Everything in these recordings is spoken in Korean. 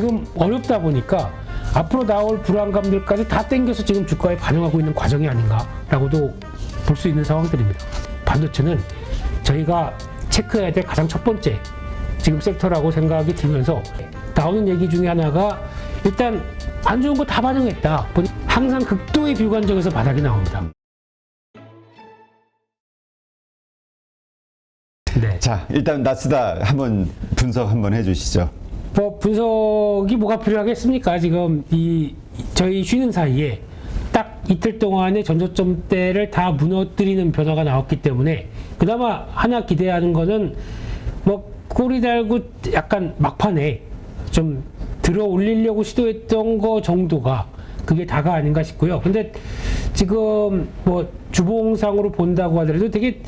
지금 어렵다 보니까 앞으로 나올 불안감들까지 다 땡겨서 지금 주가에 반영하고 있는 과정이 아닌가라고도 볼 수 있는 상황들입니다. 반도체는 저희가 체크해야 될 가장 첫 번째 지금 섹터라고 생각이 들면서 나오는 얘기 중에 하나가 일단 안 좋은 거 다 반영했다. 항상 극도의 비관적에서 바닥이 나옵니다. 네. 자, 일단 나스닥 한번 분석 한번 해주시죠. 뭐 분석이 뭐가 필요하겠습니까? 지금 저희 쉬는 사이에 딱 이틀 동안의 전저점대를 다 무너뜨리는 변화가 나왔기 때문에 그나마 하나 기대하는 거는 뭐 꼬리 달고 약간 막판에 좀 들어 올리려고 시도했던 거 정도가 그게 다가 아닌가 싶고요. 근데 지금 뭐 주봉상으로 본다고 하더라도 되게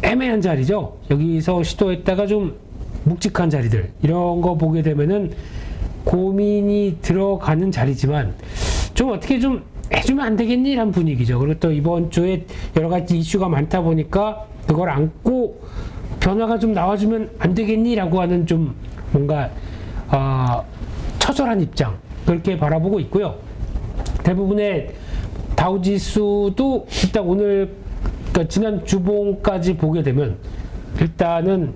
애매한 자리죠. 여기서 시도했다가 좀 묵직한 자리들 이런 거 보게 되면은 고민이 들어가는 자리지만 좀 어떻게 좀 해주면 안 되겠니? 라는 분위기죠. 그리고 또 이번 주에 여러 가지 이슈가 많다 보니까 그걸 안고 변화가 좀 나와주면 안 되겠니? 라고 하는 좀 뭔가 처절한 입장 그렇게 바라보고 있고요. 대부분의 다우지수도 일단 오늘 그러니까 지난 주봉까지 보게 되면 일단은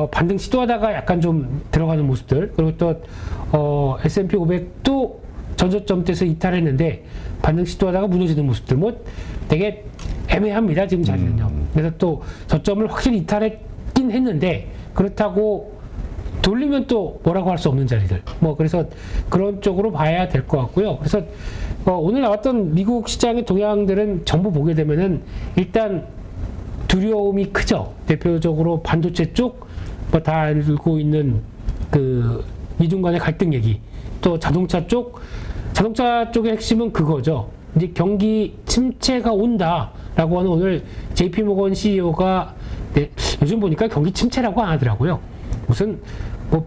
반등 시도하다가 약간 좀 들어가는 모습들 그리고 또 S&P 500도 전저점대에서 이탈했는데 반등 시도하다가 무너지는 모습들 뭐 되게 애매합니다 지금 자리는요. 그래서 또 저점을 확실히 이탈했긴 했는데 그렇다고 돌리면 또 뭐라고 할 수 없는 자리들 뭐 그래서 그런 쪽으로 봐야 될 것 같고요. 그래서 오늘 나왔던 미국 시장의 동향들은 전부 보게 되면은 일단 두려움이 크죠. 대표적으로 반도체 쪽 뭐 다 알고 있는 그 미중 간의 갈등 얘기 또 자동차 쪽의 핵심은 그거죠. 이제 경기 침체가 온다라고 하는 오늘 JP모건 CEO가 요즘 보니까 경기 침체라고 안 하더라고요. 무슨 뭐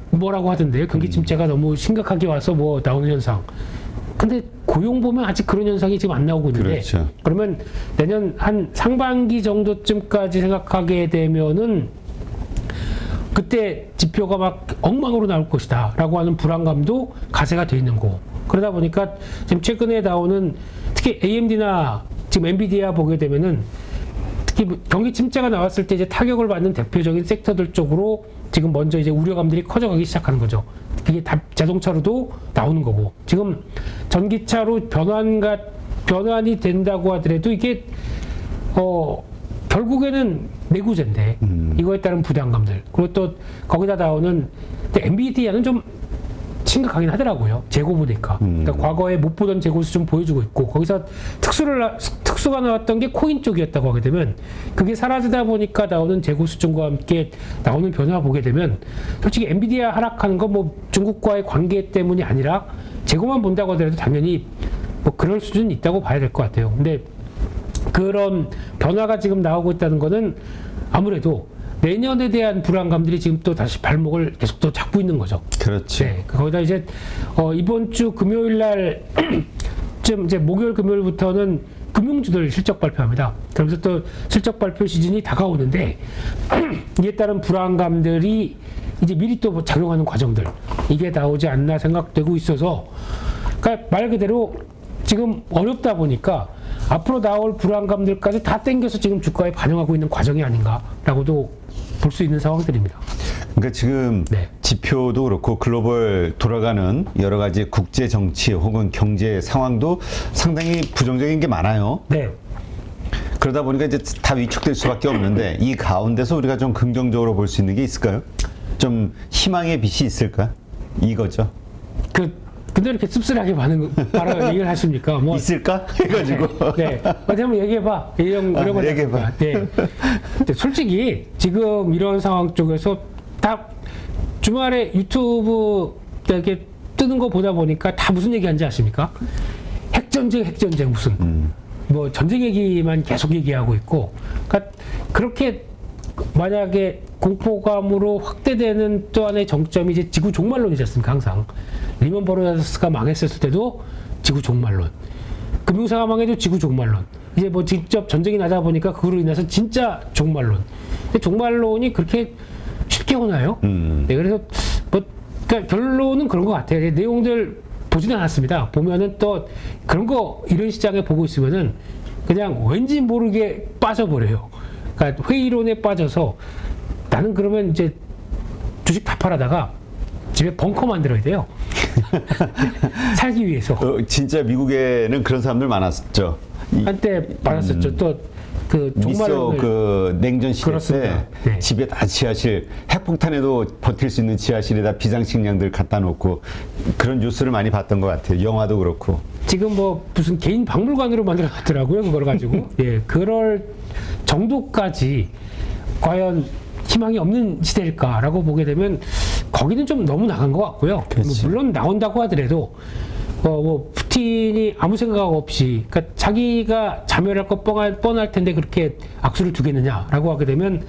뭐라고 하던데요. 경기 침체가 너무 심각하게 와서 뭐 나오는 현상. 근데 고용 보면 아직 그런 현상이 지금 안 나오고 있는데 그렇죠. 그러면 내년 한 상반기 정도쯤까지 생각하게 되면은 그때 지표가 막 엉망으로 나올 것이다 라고 하는 불안감도 가세가 돼 있는 거고 그러다 보니까 지금 최근에 나오는 특히 AMD나 지금 엔비디아 보게 되면은 특히 경기 침체가 나왔을 때 이제 타격을 받는 대표적인 섹터들 쪽으로 지금 먼저 이제 우려감들이 커져가기 시작하는 거죠. 이게 다 자동차로도 나오는 거고 지금 전기차로 변환이 된다고 하더라도 이게 결국에는 내구재인데 이거에 따른 부담감들 그리고 또 거기다 나오는 엔비디아는 좀 심각하긴 하더라고요. 재고 보니까 그러니까 과거에 못 보던 재고수 좀 보여주고 있고 거기서 특수가 나왔던 게 코인 쪽이었다고 하게 되면 그게 사라지다 보니까 나오는 재고 수준과 함께 나오는 변화 보게 되면 솔직히 엔비디아 하락하는 건 뭐 중국과의 관계 때문이 아니라 재고만 본다고 하더라도 당연히 뭐 그럴 수준이 있다고 봐야 될 것 같아요. 근데 그런 변화가 지금 나오고 있다는 거는 아무래도 내년에 대한 불안감들이 지금 또 다시 발목을 계속 또 잡고 있는 거죠. 그렇죠. 네, 거기다 이제 이번 주 금요일 날쯤 이제 목요일 금요일부터는 금융주들 실적 발표합니다. 그러면서 또 실적 발표 시즌이 다가오는데 이에 따른 불안감들이 이제 미리 또 작용하는 과정들 이게 나오지 않나 생각되고 있어서 그러니까 말 그대로 지금 어렵다 보니까 앞으로 나올 불안감들까지 다 땡겨서 지금 주가에 반영하고 있는 과정이 아닌가라고도 볼 수 있는 상황들입니다. 그러니까 지금 네. 지표도 그렇고 글로벌 돌아가는 여러 가지 국제 정치 혹은 경제 상황도 상당히 부정적인 게 많아요. 네. 그러다 보니까 이제 다 위축될 수밖에 없는데 이 가운데서 우리가 좀 긍정적으로 볼 수 있는 게 있을까요? 좀 희망의 빛이 있을까? 이거죠. 근데 이렇게 씁쓸하게 바로 얘기를 하십니까? 뭐 있을까? 해가지고. 네. 어디 한번 얘기해봐. 이런 거. 얘기해봐. 네. 근데 솔직히 지금 이런 상황 쪽에서 다 주말에 유튜브 이렇게 뜨는 거 보다 보니까 다 무슨 얘기 하는지 아십니까? 핵전쟁 무슨. 뭐 전쟁 얘기만 계속 얘기하고 있고. 그러니까 그렇게 만약에 공포감으로 확대되는 또 하나의 정점이 이제 지구 종말론이지 않습니까? 항상. 리먼 브라더스가 망했을 때도 지구 종말론. 금융사가 망해도 지구 종말론. 이제 뭐 직접 전쟁이 나다 보니까 그거로 인해서 진짜 종말론. 근데 종말론이 그렇게 쉽게 오나요? 네, 그래서 뭐 그러니까 결론은 그런 것 같아요. 내용들 보지는 않았습니다. 보면은 또 그런 거 이런 시장에 보고 있으면은 그냥 왠지 모르게 빠져버려요. 그러니까 회의론에 빠져서 나는 그러면 이제 주식 다 팔아다가 집에 벙커 만들어야 돼요. 살기 위해서. 진짜 미국에는 그런 사람들 많았죠. 한때 많았었죠. 또 그 미소 그 냉전 시대 그렇습니다. 때 네. 집에 다 지하실 핵폭탄에도 버틸 수 있는 지하실에다 비상식량들 갖다 놓고 그런 뉴스를 많이 봤던 것 같아요. 영화도 그렇고. 지금 뭐 무슨 개인 박물관으로 만들어놨더라고요. 그걸 가지고. 예, 그럴 정도까지 과연 희망이 없는 시대일까라고 보게 되면 거기는 좀 너무 나간 것 같고요. 뭐 그렇지. 물론 나온다고 하더라도 뭐 푸틴이 아무 생각 없이 그러니까 자기가 자멸할 거 뻔할 텐데 그렇게 악수를 두겠느냐라고 하게 되면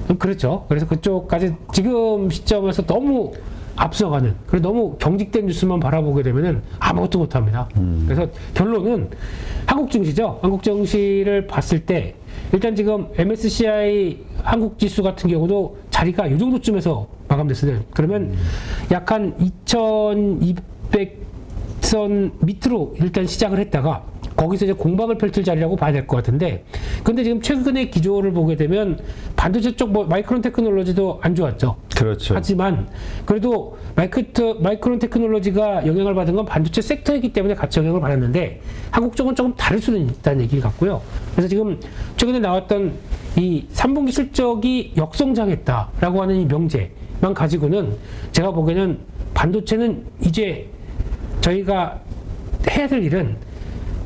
좀 그렇죠. 그래서 그쪽까지 지금 시점에서 너무 앞서가는 그리고 너무 경직된 뉴스만 바라보게 되면은 아무것도 못합니다. 그래서 결론은 한국 증시죠. 한국 증시를 봤을 때 일단 지금 MSCI 한국 지수 같은 경우도 자리가 이 정도쯤에서 마감됐어요. 그러면 약 한 2200선 밑으로 일단 시작을 했다가 거기서 이제 공방을 펼칠 자리라고 봐야 될 것 같은데 근데 지금 최근의 기조를 보게 되면 반도체 쪽 뭐 마이크론 테크놀로지도 안 좋았죠. 그렇죠. 하지만 그래도 마이크론 테크놀로지가 영향을 받은 건 반도체 섹터이기 때문에 같이 영향을 받았는데 한국 쪽은 조금 다를 수는 있다는 얘기 같고요. 그래서 지금 최근에 나왔던 이 3분기 실적이 역성장했다라고 하는 이 명제만 가지고는 제가 보기에는 반도체는 이제 저희가 해야 될 일은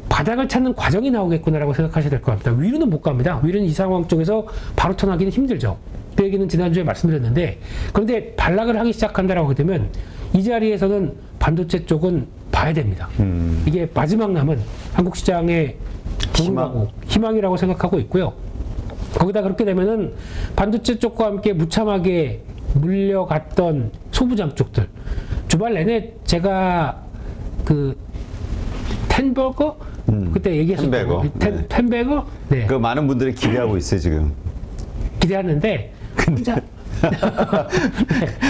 바닥을 찾는 과정이 나오겠구나라고 생각하셔야 될 것 같습니다. 위로는 못 갑니다. 위로는 이 상황 쪽에서 바로 턴하기는 힘들죠. 그 얘기는 지난주에 말씀드렸는데 그런데 반락을 하기 시작한다라고 하게 되면 이 자리에서는 반도체 쪽은 봐야 됩니다. 이게 마지막 남은 한국 시장의 희망이라고 생각하고 있고요. 거기다 그렇게 되면은 반도체 쪽과 함께 무참하게 물려갔던 소부장 쪽들 주말 내내 제가 그 텐버거 그때 얘기했었던 텐베거. 네. 텐베거 네. 그 많은 분들이 기대하고 있어요 지금. 기대하는데 혼자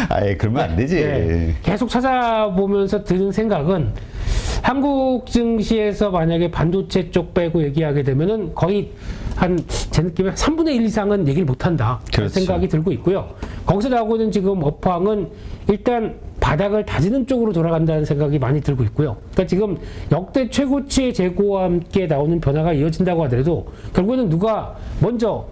아예 그러면 안 되지. 네. 계속 찾아보면서 드는 생각은 한국 증시에서 만약에 반도체 쪽 빼고 얘기하게 되면은 거의 한 제 느낌에 3분의 1 이상은 얘기를 못한다 그렇죠. 생각이 들고 있고요. 거기서 나오는 지금 업황은 일단 바닥을 다지는 쪽으로 돌아간다는 생각이 많이 들고 있고요. 그러니까 지금 역대 최고치의 재고와 함께 나오는 변화가 이어진다고 하더라도 결국에는 누가 먼저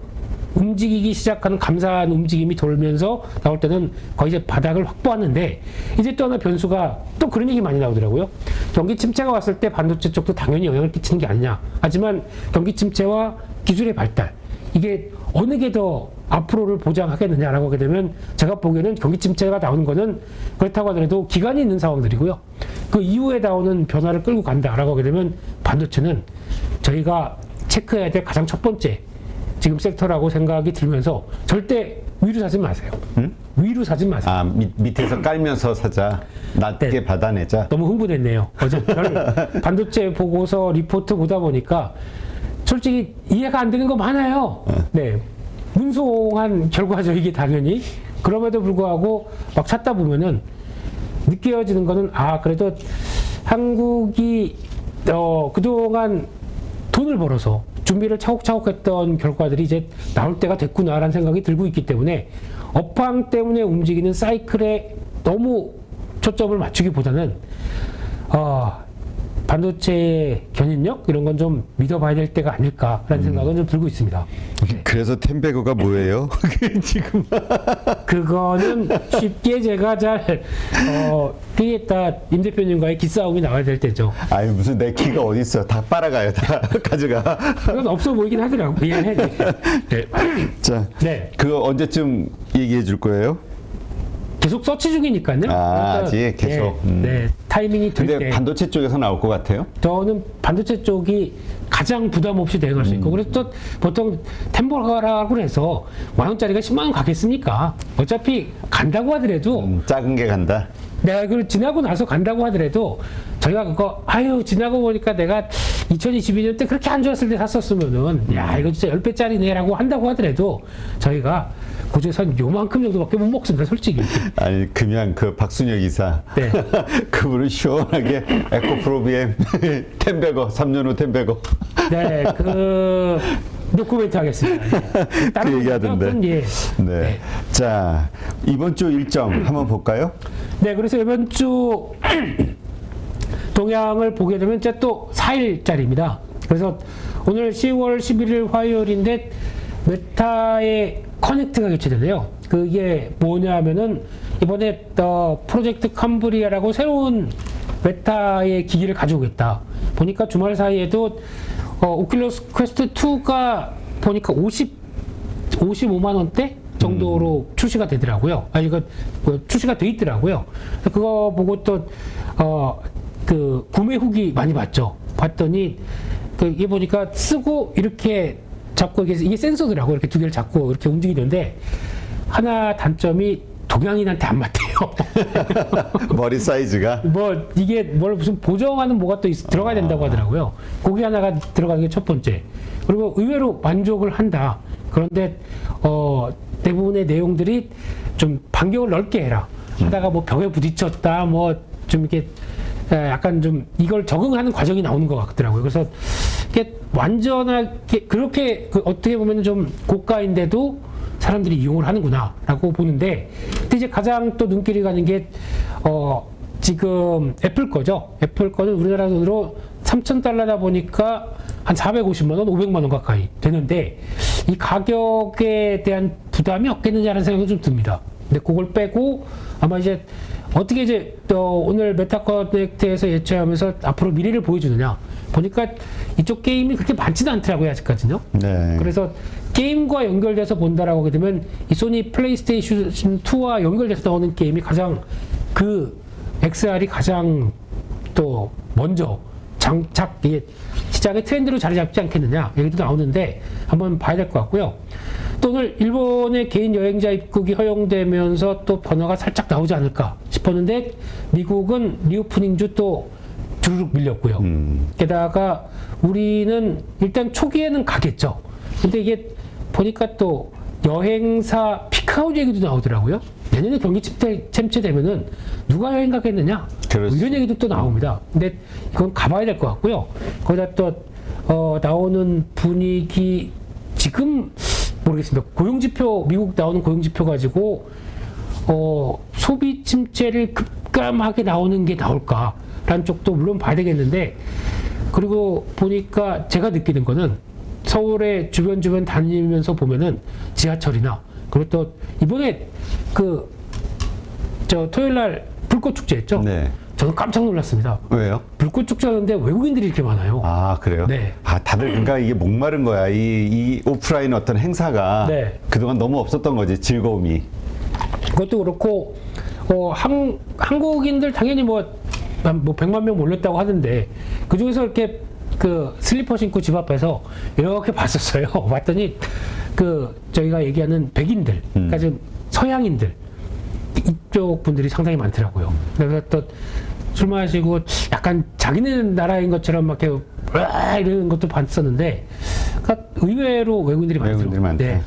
움직이기 시작하는 감사한 움직임이 돌면서 나올 때는 거의 이제 바닥을 확보하는데 이제 또 하나 변수가 또 그런 얘기 많이 나오더라고요. 경기 침체가 왔을 때 반도체 쪽도 당연히 영향을 끼치는 게 아니냐. 하지만 경기 침체와 기술의 발달 이게 어느 게 더 앞으로를 보장하겠느냐라고 하게 되면 제가 보기에는 경기 침체가 나오는 거는 그렇다고 하더라도 기간이 있는 상황들이고요. 그 이후에 나오는 변화를 끌고 간다라고 하게 되면 반도체는 저희가 체크해야 될 가장 첫 번째 지금 섹터라고 생각이 들면서 절대 위로 사지 마세요. 위로 사지 마세요. 아 밑에서 깔면서 사자. 낮게 네. 받아내자. 너무 흥분했네요. 어제 반도체 보고서 리포트 보다 보니까 솔직히 이해가 안 되는 거 많아요. 네. 문송한 결과죠, 이게 당연히. 그럼에도 불구하고 막 찾다 보면은 느껴지는 거는 그래도 한국이 그동안 돈을 벌어서 준비를 차곡차곡 했던 결과들이 이제 나올 때가 됐구나라는 생각이 들고 있기 때문에 업황 때문에 움직이는 사이클에 너무 초점을 맞추기보다는 반도체의 견인력 이런 건 좀 믿어봐야 될 때가 아닐까라는 생각은 좀 들고 있습니다. 네. 그래서 텐베거가 뭐예요? 지금 그거는 쉽게 제가 잘 피했다 임 대표님과의 기싸움이 나와야 될 때죠. 아니 무슨 내 키가 어디 있어? 다 빨아가요, 다 가져가. 그건 없어 보이긴 하더라고요. 미안해. 네. 자, 네. 그거 언제쯤 얘기해 줄 거예요? 계속 서치 중이니까요. 그러니까, 아직 계속. 네, 타이밍이 될 근데 때. 반도체 쪽에서 나올 것 같아요? 저는 반도체 쪽이 가장 부담 없이 대응할 수 있고 그래서 또 보통 템버라고 해서 10,000원짜리가 100,000원 가겠습니까? 어차피 간다고 하더라도 작은 게 간다. 내가 그걸 지나고 나서 간다고 하더라도 저희가 그거 아유 지나고 보니까 내가 2022년 때 그렇게 안 좋았을 때 샀었으면은 야 이거 진짜 10배짜리네라고 한다고 하더라도 저희가 고조선 요만큼 정도밖에 못 먹습니다 솔직히. 아니 그냥 그 박순혁 이사 네. 그분은 시원하게 에코프로 BM 10배거 3년 후 10배거 네, 그 노코멘트 하겠습니다. 예. 그 얘기하던데. 예. 네. 네. 자 이번 주 일정 한번 볼까요? 네, 그래서 이번 주 동향을 보게 되면 이제 또 4일짜리입니다. 그래서 오늘 10월 11일 화요일인데 메타의 커넥트가 개최되네요. 그게 뭐냐면은 이번에 프로젝트 캄브리아라고 새로운 메타의 기기를 가져오겠다. 보니까 주말 사이에도 오큘러스 퀘스트 2가 보니까 55만 원대 정도로 출시가 되더라고요. 아니 이거 출시가 돼 있더라고요. 그거 보고 또 그 구매 후기 많이 봤죠. 봤더니 그 이게 보니까 쓰고 이렇게 잡고 이게 센서더라고. 이렇게 두 개를 잡고 이렇게 움직이는데 하나 단점이 동양인한테 안 맞대요. 머리 사이즈가 뭐 이게 뭘 무슨 보정하는 뭐가 또 들어가야 된다고 하더라고요. 거기 하나가 들어가는 게 첫 번째. 그리고 의외로 만족을 한다. 그런데 대부분의 내용들이 좀 반경을 넓게 해라. 하다가 뭐 벽에 부딪혔다. 뭐 좀 이렇게 약간 좀 이걸 적응하는 과정이 나오는 것 같더라고요. 그래서 이게 완전하게 그렇게 어떻게 보면 좀 고가인데도 사람들이 이용을 하는구나라고 보는데, 근데 이제 가장 또 눈길이 가는 게 지금 애플 거죠. 애플 거는 우리나라 돈으로 $3,000다 보니까 한 450만 원, 500만 원 가까이 되는데 이 가격에 대한 부담이 없겠느냐라는 생각이 좀 듭니다. 근데 그걸 빼고 아마 이제 어떻게 이제 또 오늘 메타 커넥트에서 예측하면서 앞으로 미래를 보여주느냐 보니까 이쪽 게임이 그렇게 많지는 않더라고요 아직까지는요. 네. 그래서 게임과 연결돼서 본다라고 하게 되면 이 소니 플레이스테이션 2와 연결돼서 나오는 게임이 가장 그 XR이 가장 또 먼저 장착 이게 시장의 트렌드로 자리 잡지 않겠느냐 얘기도 나오는데 한번 봐야 될 것 같고요. 또 오늘 일본의 개인 여행자 입국이 허용되면서 또 변화가 살짝 나오지 않을까 싶었는데 미국은 리오프닝주 또 주르륵 밀렸고요. 게다가 우리는 일단 초기에는 가겠죠. 근데 이게 보니까 또 여행사 피크아웃 얘기도 나오더라고요. 내년에 경기 침체되면은 누가 여행 가겠느냐? 그렇죠. 이런 얘기도 또 나옵니다. 근데 이건 가봐야 될 것 같고요. 거기다 또 나오는 분위기 지금 모르겠습니다. 고용지표 미국 나오는 고용지표 가지고 소비 침체를 급감하게 나오는 게 나올까라는 쪽도 물론 봐야 되겠는데, 그리고 보니까 제가 느끼는 거는 서울의 주변 다니면서 보면은 지하철이나 그리고 또 이번에 토요일 날 불꽃 축제 했죠. 네. 저는 깜짝 놀랐습니다. 왜요? 불꽃 축제하는데 외국인들이 이렇게 많아요. 아 그래요? 네. 아 다들 그러니까 이게 목마른 거야. 이 오프라인 어떤 행사가 네. 그동안 너무 없었던 거지 즐거움이. 그것도 그렇고 한국인들 당연히 뭐 100만 명 몰렸다고 하는데 그 중에서 이렇게 그 슬리퍼 신고 집 앞에서 이렇게 봤었어요. 봤더니 저희가 얘기하는 백인들, 그러니까 좀 서양인들 이쪽 분들이 상당히 많더라고요. 그래서 또 술 마시고 약간 자기네 나라인 것처럼 막 이렇게 이러는 것도 봤었는데, 그러니까 의외로 외국인들이 많더라고요. 외국인들이 많다. 네.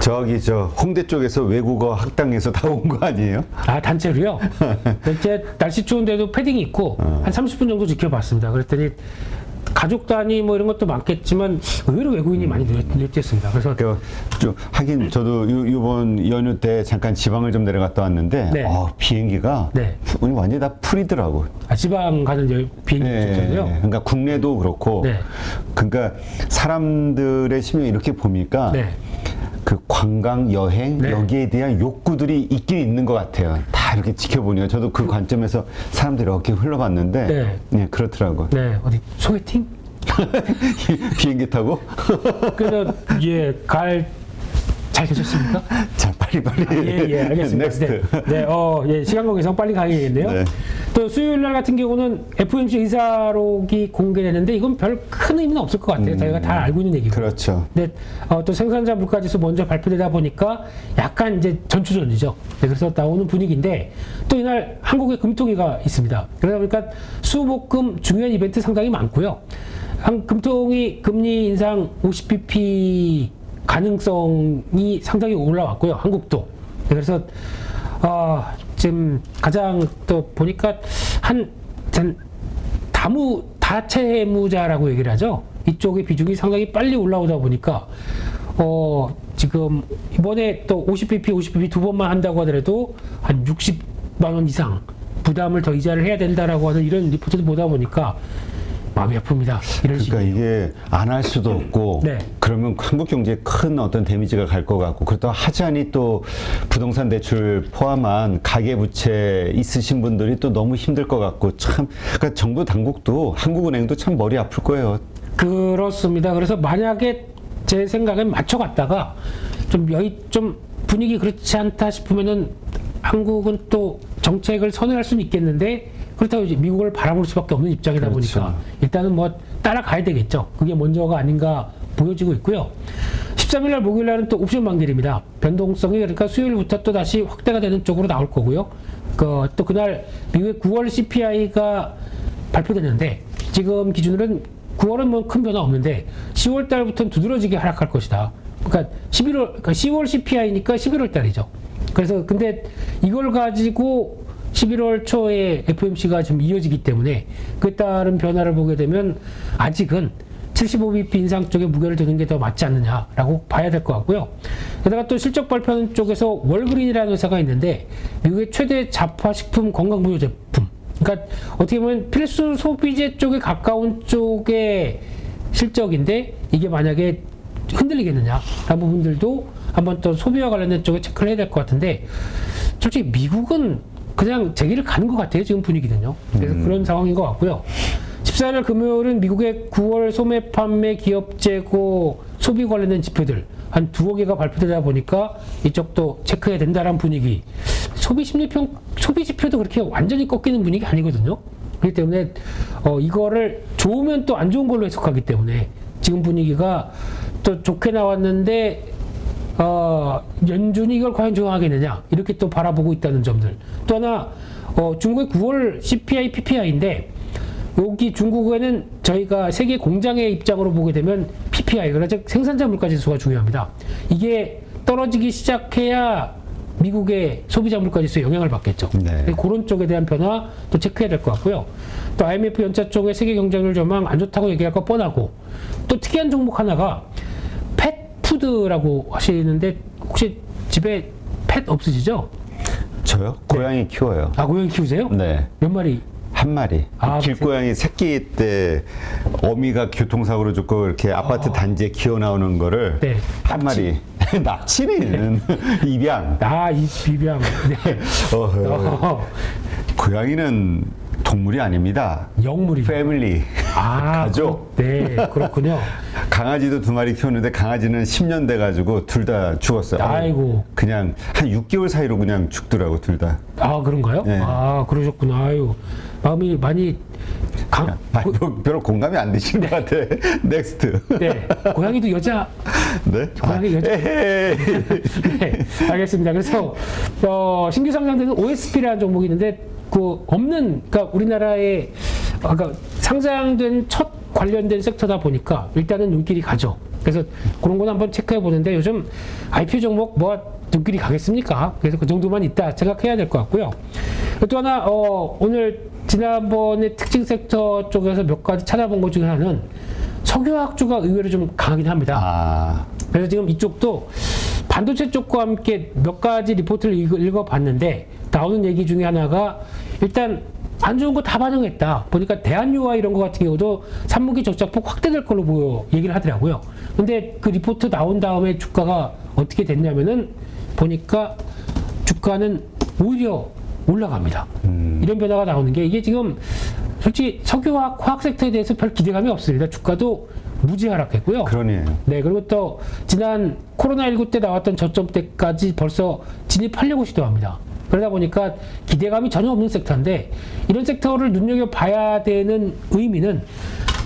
저기 홍대 쪽에서 외국어 학당에서 다 온 거 아니에요? 아 단체로요? 이제 날씨 추운데도 패딩이 있고 한 30분 정도 지켜봤습니다. 그랬더니 가족 단위 뭐 이런 것도 많겠지만 의외로 외국인이 많이 늘었습니다. 그래서 좀 하긴 저도 이번 연휴 때 잠깐 지방을 좀 내려갔다 왔는데 네. 비행기가 네. 완전히 다 풀이더라고. 지방 가는 비행기 있잖아요. 그러니까 국내도 그렇고, 네. 그러니까 사람들의 심리 이렇게 보니까 네. 그 관광 여행 네. 여기에 대한 욕구들이 있긴 있는 것 같아요. 다 이렇게 지켜보니까 저도 그 관점에서 사람들이 이렇게 흘러봤는데, 네. 네, 그렇더라고. 네, 어디 소개팅? 비행기 타고 그래서 잘 되셨습니까? 자 빨리 예, 알겠습니다. 넥스트. 네, 시간 관계상 빨리 가야겠네요. 네. 또 수요일 날 같은 경우는 FOMC 의사록이 공개되는데 이건 별 큰 의미는 없을 것 같아요. 저희가 다 알고 있는 얘기고. 그렇죠. 근데 또 생산자 물가지수 먼저 발표되다 보니까 약간 이제 전초전이죠. 네, 그래서 나오는 분위기인데 또 이날 한국에 금통위가 있습니다. 그러다 보니까 수목금 중요한 이벤트 상당히 많고요. 금통위 금리 인상 50bp 가능성이 상당히 올라왔고요. 한국도. 네, 그래서 지금 가장 또 보니까 한 다채무자라고 얘기를 하죠. 이쪽의 비중이 상당히 빨리 올라오다 보니까 지금 이번에 또 50bp 두 번만 한다고 하더라도 한 60만 원 이상 부담을 더 이자를 해야 된다라고 하는 이런 리포트도 보다 보니까 마음이 아픕니다. 이런 그러니까 식으로. 이게 안 할 수도 없고 네. 그러면 한국 경제에 큰 어떤 데미지가 갈 것 같고 그렇다고 하자니 또 부동산 대출 포함한 가계 부채 있으신 분들이 또 너무 힘들 것 같고 참 그러니까 정부 당국도 한국은행도 참 머리 아플 거예요. 그렇습니다. 그래서 만약에 제 생각엔 맞춰갔다가 좀 분위기 그렇지 않다 싶으면은 한국은 또 정책을 선회할 수는 있겠는데 그렇다고 이제 미국을 바라볼 수밖에 없는 입장이다 그렇죠. 보니까 일단은 뭐 따라가야 되겠죠. 그게 먼저가 아닌가 보여지고 있고요. 13일 날 목요일 날은 또 옵션 만기입니다. 변동성이 그러니까 수요일부터 또 다시 확대가 되는 쪽으로 나올 거고요. 또 그날 미국의 9월 CPI가 발표되는데 지금 기준으로는 9월은 뭐 큰 변화 없는데 10월 달부터는 두드러지게 하락할 것이다. 그러니까 10월 CPI니까 11월 달이죠. 그래서 근데 이걸 가지고 11월 초에 FOMC가 좀 이어지기 때문에 그에 따른 변화를 보게 되면 아직은 75bp 인상 쪽에 무게를 두는 게 더 맞지 않느냐라고 봐야 될 것 같고요. 게다가 또 실적 발표하는 쪽에서 월그린이라는 회사가 있는데 미국의 최대 잡화식품 건강부요 제품. 그러니까 어떻게 보면 필수 소비재 쪽에 가까운 쪽의 실적인데 이게 만약에 흔들리겠느냐라는 부분들도 한번 또 소비와 관련된 쪽에 체크를 해야 될 것 같은데 솔직히 미국은 그냥 제기를 가는 것 같아요. 지금 분위기는요. 그래서 그런 상황인 것 같고요. 14일 금요일은 미국의 9월 소매 판매 기업 재고 소비 관련된 지표들 한 두어 개가 발표되다 보니까 이쪽도 체크해야 된다라는 분위기. 소비 지표도 그렇게 완전히 꺾이는 분위기 아니거든요. 그렇기 때문에 이거를 좋으면 또 안 좋은 걸로 해석하기 때문에 지금 분위기가 또 좋게 나왔는데 연준이 이걸 과연 조정하겠느냐 이렇게 또 바라보고 있다는 점들. 또 하나 중국의 9월 CPI, PPI인데 여기 중국에는 저희가 세계 공장의 입장으로 보게 되면 PPI, 그러니까 생산자 물가 지수가 중요합니다. 이게 떨어지기 시작해야 미국의 소비자 물가 지수에 영향을 받겠죠. 네. 그런 쪽에 대한 변화 또 체크해야 될 것 같고요. 또 IMF 연차 쪽에 세계 경제를 전망 안 좋다고 얘기할 거 뻔하고 또 특이한 종목 하나가 펫푸드라고 하시는데 혹시 집에 펫 없으시죠? 저요? 고양이 키워요. 아, 고양이 키우세요? 네. 몇 마리? 한 마리. 아, 길고양이 새끼 때 어미가 교통사고로 죽고 이렇게 아파트 단지에 키워 나오는 거를 네. 한 마리. 납치는 입양. 이 비병. 네. 고양이는 동물이 아닙니다. 영물이. 패밀리. 가족. 네, 그렇군요. 강아지도 두 마리 키웠는데 강아지는 10년 돼가지고 둘 다 죽었어요. 아이고. 그냥 한 6개월 사이로 그냥 죽더라고 둘 다. 아, 그런가요? 네. 아, 그러셨구나. 아유, 마음이 많이 별로 공감이 안 되신 것 같아. 넥스트. 네, 고양이도 여자. 네? 고양이 여자. 에헤이. 네, 알겠습니다. 그래서 신규 상장되는 OSP라는 종목이 있는데 그러니까 우리나라에 아까 상장된 첫 관련된 섹터다 보니까 일단은 눈길이 가죠. 그래서 그런 건 한번 체크해 보는데 요즘 IPO 종목 뭐 눈길이 가겠습니까? 그래서 그 정도만 있다 생각해야 될 것 같고요. 또 하나 오늘 지난번에 특징 섹터 쪽에서 몇 가지 찾아본 것 중에 하나는 석유화학주가 의외로 좀 강하긴 합니다. 그래서 지금 이쪽도 반도체 쪽과 함께 몇 가지 리포트를 읽어봤는데 나오는 얘기 중에 하나가 일단 안 좋은 거 다 반영했다. 보니까 대한유화 이런 거 같은 경우도 3분기 적자폭 확대될 걸로 얘기를 하더라고요. 근데 그 리포트 나온 다음에 주가가 어떻게 됐냐면은 보니까 주가는 오히려 올라갑니다. 이런 변화가 나오는 게 이게 지금 솔직히 석유화학 섹터에 대해서 별 기대감이 없습니다. 주가도 무지 하락했고요. 그러네요. 네, 그리고 또 지난 코로나19 때 나왔던 저점 때까지 벌써 진입하려고 시도합니다. 그러다 보니까 기대감이 전혀 없는 섹터인데 이런 섹터를 눈여겨봐야 되는 의미는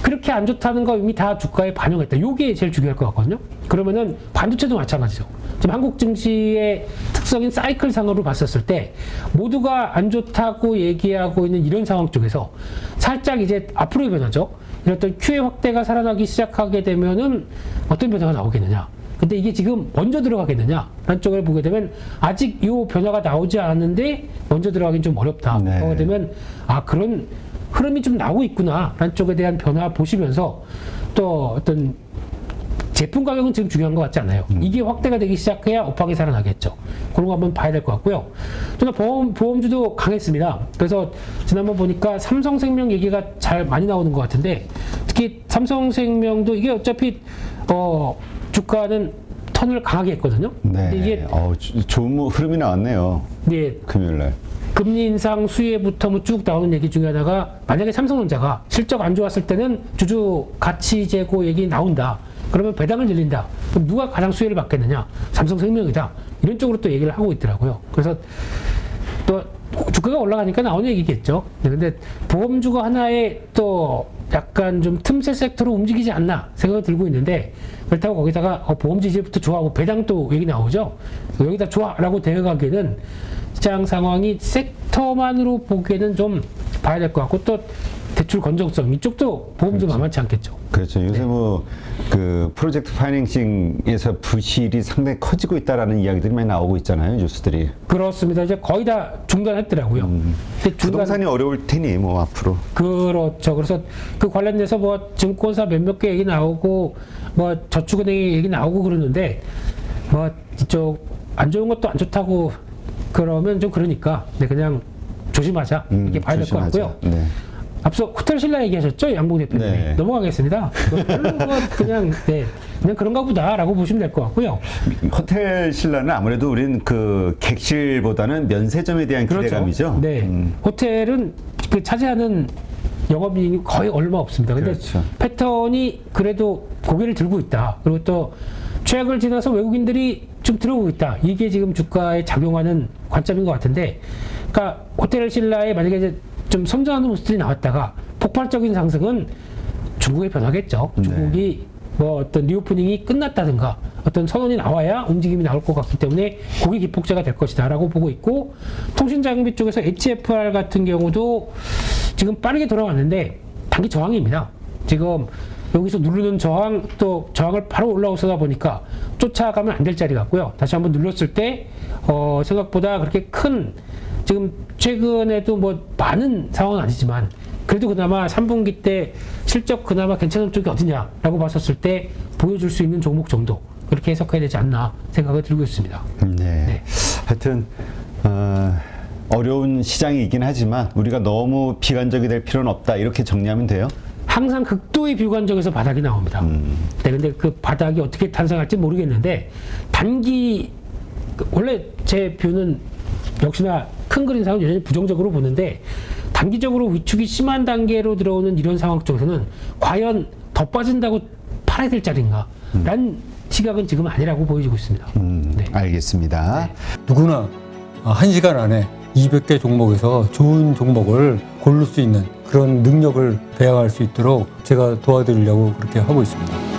그렇게 안 좋다는 거 이미 다 주가에 반영했다. 이게 제일 중요할 것 같거든요. 그러면은 반도체도 마찬가지죠. 지금 한국 증시의 특성인 사이클상으로 봤었을 때 모두가 안 좋다고 얘기하고 있는 이런 상황 쪽에서 살짝 이제 앞으로의 변화죠. 이런 어떤 QE 확대가 살아나기 시작하게 되면은 어떤 변화가 나오겠느냐. 근데 이게 지금 먼저 들어가겠느냐 라는 쪽을 보게 되면 아직 이 변화가 나오지 않았는데 먼저 들어가긴 좀 어렵다. 네. 그러게 되면 그런 흐름이 좀 나오고 있구나 라는 쪽에 대한 변화 보시면서 또 어떤 제품 가격은 지금 중요한 것 같지 않아요. 이게 확대가 되기 시작해야 업황이 살아나겠죠. 그런 거 한번 봐야 될 것 같고요. 저는 보험주도 강했습니다. 그래서 지난번 보니까 삼성생명 얘기가 잘 많이 나오는 것 같은데 특히 삼성생명도 이게 어차피 주가는 턴을 강하게 했거든요. 네. 근데 이게 좋은 흐름이 나왔네요. 예, 금요일날. 금리 인상 수혜부터 뭐 쭉 나오는 얘기 중에 하나가 만약에 삼성전자가 실적 안 좋았을 때는 주주 가치 제고 얘기 나온다. 그러면 배당을 늘린다. 그럼 누가 가장 수혜를 받겠느냐? 삼성생명이다. 이런 쪽으로 또 얘기를 하고 있더라고요. 그래서 또 주가가 올라가니까 나오는 얘기겠죠. 근데 보험주가 하나의 또 약간 좀 틈새 섹터로 움직이지 않나 생각이 들고 있는데 그렇다고 거기다가 보험주 이제부터 좋아하고 배당 또 얘기 나오죠. 여기다 좋아라고 대응하기에는 시장 상황이 섹터만으로 보기에는 좀 봐야 될 것 같고 또 대출 건전성 이쪽도 보험주 만만치 않겠죠. 그렇죠. 요새 그 프로젝트 파이낸싱에서 부실이 상당히 커지고 있다라는 이야기들이 많이 나오고 있잖아요, 뉴스들이. 그렇습니다. 이제 거의 다 중단했더라고요. 근데 부동산이 어려울 테니 앞으로. 그렇죠. 그래서 그 관련돼서 증권사 몇몇 개 얘기 나오고 저축은행 얘기 나오고 그러는데 이쪽 안 좋은 것도 안 좋다고 그러면 좀 그러니까 그냥 조심하자 이렇게 봐야 될 것 같고요. 네. 앞서 호텔 신라 얘기하셨죠, 양봉 대표님이. 네. 넘어가겠습니다. 그냥 그런가 보다라고 보시면 될 것 같고요. 호텔 신라는 아무래도 우리는 그 객실보다는 면세점에 대한 그렇죠. 기대감이죠. 네, 호텔은 그 차지하는 영업이익이 거의 얼마 없습니다. 근데 그렇죠. 패턴이 그래도 고개를 들고 있다. 그리고 또 최악을 지나서 외국인들이 좀 들어오고 있다. 이게 지금 주가에 작용하는 관점인 것 같은데, 그러니까 호텔 신라에 만약에 이제 좀 선전하는 모습들이 나왔다가 폭발적인 상승은 중국의 변화겠죠. 네. 중국이 어떤 리오프닝이 끝났다든가 어떤 선언이 나와야 움직임이 나올 것 같기 때문에 고기 기폭제가 될 것이다 라고 보고 있고, 통신장비 쪽에서 HFR 같은 경우도 지금 빠르게 돌아왔는데 단기 저항입니다. 지금 여기서 누르는 저항, 또 저항을 바로 올라오다 보니까 쫓아가면 안 될 자리 같고요. 다시 한번 눌렀을 때 생각보다 그렇게 큰, 지금 최근에도 많은 상황은 아니지만 그래도 그나마 3분기 때 실적 그나마 괜찮은 쪽이 어디냐라고 봤었을 때 보여줄 수 있는 종목 정도, 그렇게 해석해야 되지 않나 생각을 들고 있습니다. 네. 하여튼 어려운 시장이긴 하지만 우리가 너무 비관적이 될 필요는 없다, 이렇게 정리하면 돼요? 항상 극도의 비관적에서 바닥이 나옵니다. 네, 근데 그 바닥이 어떻게 탄생할지 모르겠는데 원래 제 뷰는 역시나 큰 그림상은 여전히 부정적으로 보는데, 단기적으로 위축이 심한 단계로 들어오는 이런 상황 쪽에서는 과연 더 빠진다고 팔아야 될 자리인가? 라는 시각은 지금 아니라고 보여지고 있습니다. 네. 알겠습니다. 네. 누구나 1시간 안에 200개 종목에서 좋은 종목을 고를 수 있는 그런 능력을 배양할 수 있도록 제가 도와드리려고 그렇게 하고 있습니다.